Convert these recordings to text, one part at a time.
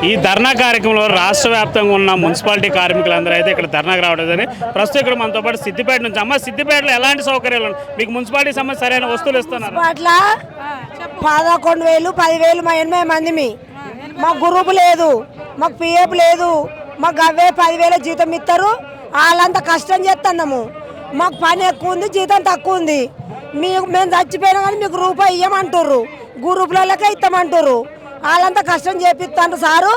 ఈ ధర్నా కార్యక్రమంలో రాష్ట్ర వ్యాప్తంగా ఉన్న మున్సిపాలిటీ కార్మికులందరూ అయితే ఇక్కడ ధర్నాకు రావడం జరిగింది. ప్రస్తుతం ఇక్కడ మనతో పాటు సిద్దిపేట నుంచి అమ్మ, సిద్దిపేటలో ఎలాంటి సౌకర్యాలు ఉన్నాయి? మీకు మున్సిపాలిటీ సంబంధించి సరైన వస్తువులు ఇస్తున్నారు? అట్లా 11,000 10,000 మా 8 మంది మాకు గ్రూప్ లేదు, మాకు పిఎఫ్ లేదు, మాకు అవే 10,000 జీతం ఇస్తారు. వాళ్ళంతా కష్టం చేస్తున్నాము. మాకు పని ఎక్కువ ఉంది, జీతం తక్కువ ఉంది. మేము చచ్చిపోయినా కానీ మీకు రూపాయి ఇవ్వమంటారు, గ్రూపులకే ఇస్తామంటారు. వాళ్ళంతా కష్టం చేపిస్తాను సారు.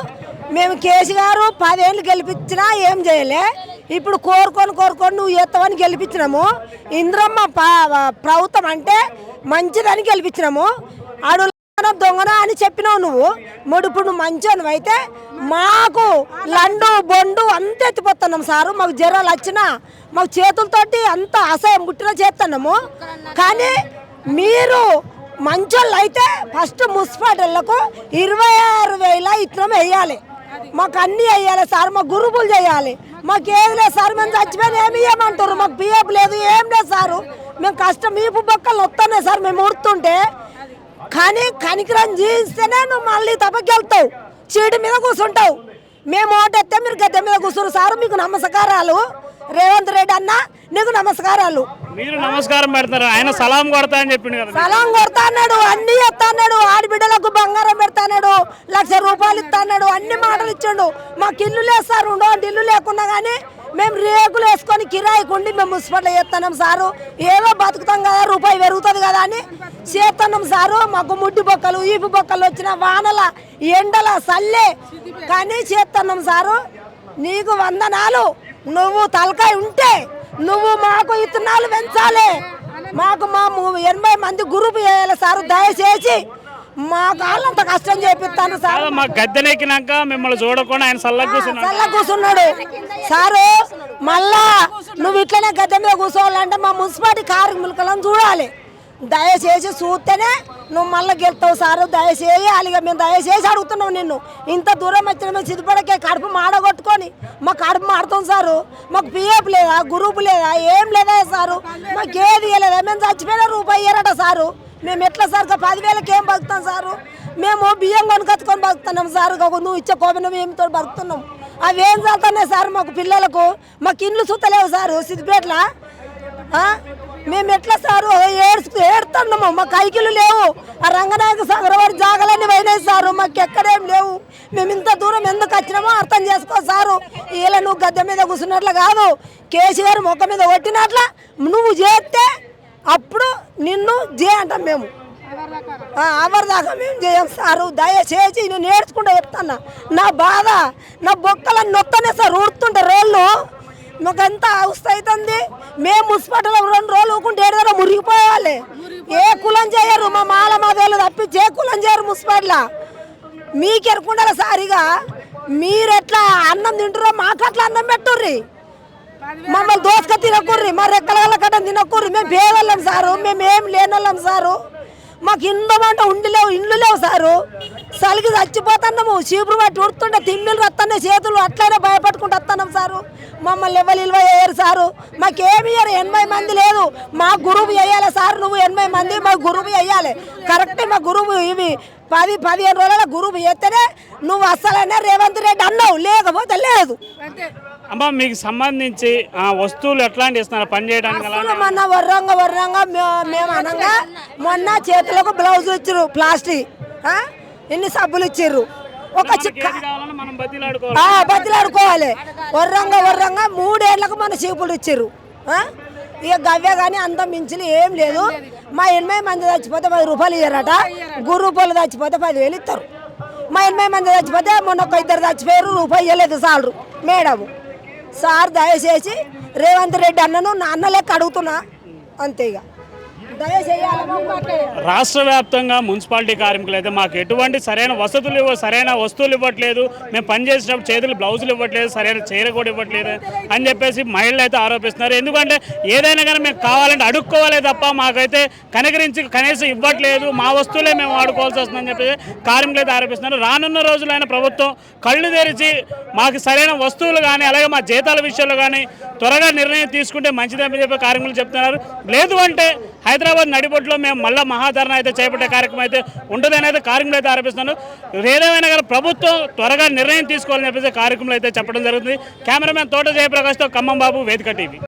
మేము కేసీఆర్ 10 ఏళ్ళు గెలిపించినా ఏం చేయలే. ఇప్పుడు కోరుకొని నువ్వు ఎత్తవని గెలిపించినాము. ఇంద్రమ్మ ప్రభుత్వం అంటే మంచిదని గెలిపించినాము. అడు దొంగన అని చెప్పినావు నువ్వు. ఇప్పుడు నువ్వు మంచోను అయితే మాకు లండు బొండు అంత ఎత్తిపోతున్నాం సారు. మాకు జ్వరాలు వచ్చినా మాకు చేతులతోటి అంత అసహ్యం పుట్టిన చేస్తున్నాము. కానీ మీరు మంచోళ్ళు అయితే ఫస్ట్ మున్సిపాలిటీలకు 26,000 ఇత్తనం వేయాలి, మాకు అన్నీ వేయాలి సార్. మాకు గురుపులు చేయాలి, మాకు ఏది లేదు సార్. మేము చచ్చిపోయిన ఏమి ఇవ్వమంటారు, మాకు పిఎఫ్ లేదు, ఏం లేదు సారు. మేము కష్టం మీపు బొక్కలు వస్తున్నాయి సార్ మేము ఉడుతుంటే. కానీ కనికరం జీవిస్తేనే నువ్వు మళ్ళీ తప్పకెళ్తావు, చీడి మీద కూర్చుంటావు. మేము ఓటెత్తే మీరు గద్దె మీద కూర్చున్నారు సారు. మీకు నమస్కారాలు. రేవంత్ రెడ్డి అన్న నీకు నమస్కారాలు. మీరు నమస్కారం పెడతారు, ఆయన సలాం కొడతా అని చెప్పిండు కదా. సలాం కొడతా అన్నాడు, అన్ని ఇస్తా అన్నాడు. ఆడబిడ్డలకు బంగారం పెడతా అన్నాడు, 1,00,000 రూపాయలు ఇస్తా అన్నాడు, అన్ని మాటలు ఇచ్చాడు. మాకు ఇల్లు లేదు సార్, ఉండవంటి ఇల్లు లేకున్నా కానీ మేము రేకులు వేసుకొని కిరాయికుండి మేము మున్సిపాలిటీ చేస్తున్నాం సారు. ఏదో బతుకుతాం కదా, రూపాయి పెరుగుతుంది కదా అని చేస్తున్నాం సారు. మాకు ముడ్డి బొక్కలు ఈపు బొక్కలు వచ్చిన వానల ఎండల సల్లే కానీ చేస్తున్నాం సారు. నీకు వందనాలు. నువ్వు తలకాయ ఉంటే నువ్వు మాకు ఇత్తనాలు పెంచాలి. మాకు మా 80 మంది గ్రూప్ చేయాలి సారు. దయచేసి మా కాళ్ళంత కష్టం చేపిస్తాను సార్. మా గద్దెనెక్కినాక మిమ్మల్ని చూడకుండా ఆయన చల్ల కూర్చున్నాడు సారు. మళ్ళా నువ్వు ఇట్లనే గద్దె మీద కూర్చోవాలంటే మా మున్సిపాలిటీ కార్మికులను చూడాలి. దయచేసి చూస్తేనే నువ్వు మళ్ళీ గెలుతావు సారు. దయచేసి అలాగే మేము దయచేసి అడుగుతున్నావు నిన్ను. ఇంత దూరం వచ్చిన మేము సిద్ధిపడకే కడుపు మాడగొట్టుకొని మా కడుపు మాడుతాం సారు. మాకు పిఎఫ్ లేదా, గ్రూప్ లేదా, ఏం లేదా సారు. మాకు ఏది ఇవ్వలేదా. మేము చచ్చిపోయిన రూపాయి ఇయ్యరట సారు. మేము ఎట్లా సార్ 10,000కి ఏం బతుకుతాం సారు. మేము బియ్యం కొనుకొచ్చుకొని బతుకుతున్నాం సార్. నువ్వు ఇచ్చే కోపం ఏమితో బతుకుతున్నాం. అవి ఏం చదువుతున్నాయి సార్ మాకు పిల్లలకు. మాకు ఇండ్లు చూస్తలేవు సారు సిద్దిపేటలో. మేము ఎట్లా సారు ఏడుతున్నాము. మాకు కైకిలు లేవు. ఆ రంగనాయక సాగర్ వారి జాగాలన్నీ పోయినాయి సారు. మాకు ఎక్కడేం లేవు. మేము ఇంత దూరం ఎందుకు వచ్చినామో అర్థం చేసుకో సారు. ఇలా నువ్వు గద్దె మీద కూర్చున్నట్లు కాదు, కేసీఆర్ మొక్క మీద కొట్టినట్ల నువ్వు చేస్తే అప్పుడు నిన్ను అంటాం మేము. ఎవరిదాకా మేము చేయం సారు. దయచేసి నేను నేర్చుకుంటూ చెప్తాను. నా బాధ నా బొక్కలన్నీ నొత్తనే సార్ ఊడుతుంటే రోళ్ళు. మాకు ఎంత అవస్థ అవుతుంది. మేము మున్సిపాలిటీలో 2 రోజులు ఊకుంటే ఏడాదిలో మురిగిపోవాలి. ఏ కులం చేయరు, మా మాదేళ్ళు తప్పించి ఏ కులం చేయరు మున్సిపాలిటీలో. మీకు ఎరుకుండాలి సారిగా. మీరు ఎట్లా అన్నం తింటుర్రో మాకు అట్లా అన్నం పెట్టుర్రి. మమ్మల్ని దోసుక తినకుర్రి, మా రెక్కల కట్టం తినకుర్రి. మేము పేదోళ్ళం సారు, మేమేం లేనోళ్ళం సారు. మాకు ఇందమంటే ఇండ్లు లేవు సారు. సలిగి చచ్చిపోతున్నాము. చీపురు పట్టి ఉడుతుంటే తిమ్మిలు వస్తున్నాయి చేతులు. అట్లనే భయపడుకుంటూ వస్తున్నాం సారు. మమ్మల్ని ఎవరు నిల్వ వేయరు సారు. మాకేమి ఇయ్యరు. 80 మంది లేదు, మా గురువు వేయాలి సార్. నువ్వు 80 మంది మా గురువు వేయాలి. కరెక్ట్ మా గురువు ఇవి 10-15 రోజుల గురువు వేస్తేనే నువ్వు అస్సలనే రేవంత్ రెడ్డి అన్నావు, లేకపోతే లేదు. అమ్మ, మీకు సంబంధించి వస్తువులు ఎట్లాంటి ఇస్తున్నారు పని చేయడానికి? మొన్న వర్రంగా మేము అనగా మొన్న చేతులకు బ్లౌజ్ ఇచ్చారు, ప్లాస్టిక్ ఇన్ని సబ్బులు ఇచ్చారు. ఒక బతిలాడుకోవాలి. వర్రంగా 3 ఏళ్లకు మన చీపులు ఇచ్చారు. ఇక గవ్వే కానీ అంత మించిన ఏం లేదు. మా 80 మంది చచ్చిపోతే 10 రూపాయలు ఇయ్యారట. రూపాయలు చచ్చిపోతే 10,000 ఇస్తారు. మా 80 మంది చచ్చిపోతే మొన్న 2 చచ్చిపోయారు, రూపాయి ఇవ్వలేదు సార్లు మేడం. సార్ దయచేసి రేవంత్ రెడ్డి అన్నను నాన్న లెక్క అడుగుతున్నా అంతే. ఇక రాష్ట్ర వ్యాప్తంగా మున్సిపాలిటీ కార్మికులు అయితే మాకు ఎటువంటి సరైన సరైన వస్తువులు ఇవ్వట్లేదు, మేము పనిచేసేటప్పుడు చేతులు బ్లౌజులు ఇవ్వట్లేదు, సరైన చీర కూడా ఇవ్వట్లేదు అని చెప్పేసి మహిళలు అయితే ఆరోపిస్తున్నారు. ఎందుకంటే ఏదైనా కానీ మేము కావాలంటే అడుక్కోవాలే తప్ప మాకైతే కనికరించి కనీసం ఇవ్వట్లేదు, మా వస్తువులే మేము వాడుకోవాల్సి వస్తుందని చెప్పేసి కార్మికులు అయితే ఆరోపిస్తున్నారు. రానున్న రోజులైన ప్రభుత్వం కళ్ళు తెరిచి మాకు సరైన వస్తువులు కానీ అలాగే మా జీతాల విషయంలో కానీ త్వరగా నిర్ణయం తీసుకుంటే మంచిదని చెప్పి కార్మికులు చెప్తున్నారు. లేదు అంటే హైదరాబాద్ నడిబొట్టులో మేము మళ్ళీ మహాధరణ అయితే చేపట్టే కార్యక్రమం అయితే ఉంటుందని అయితే కార్మికులు అయితే ఆరోపిస్తున్నారు. ఏదేమైనా కానీ ప్రభుత్వం త్వరగా నిర్ణయం తీసుకోవాలని చెప్పేసి కార్యక్రమాలు అయితే చెప్పడం జరుగుతుంది. కెమెరామెన్ తోట జయప్రకాష్తో ఖమ్మం బాబు, వేదిక టీవీ.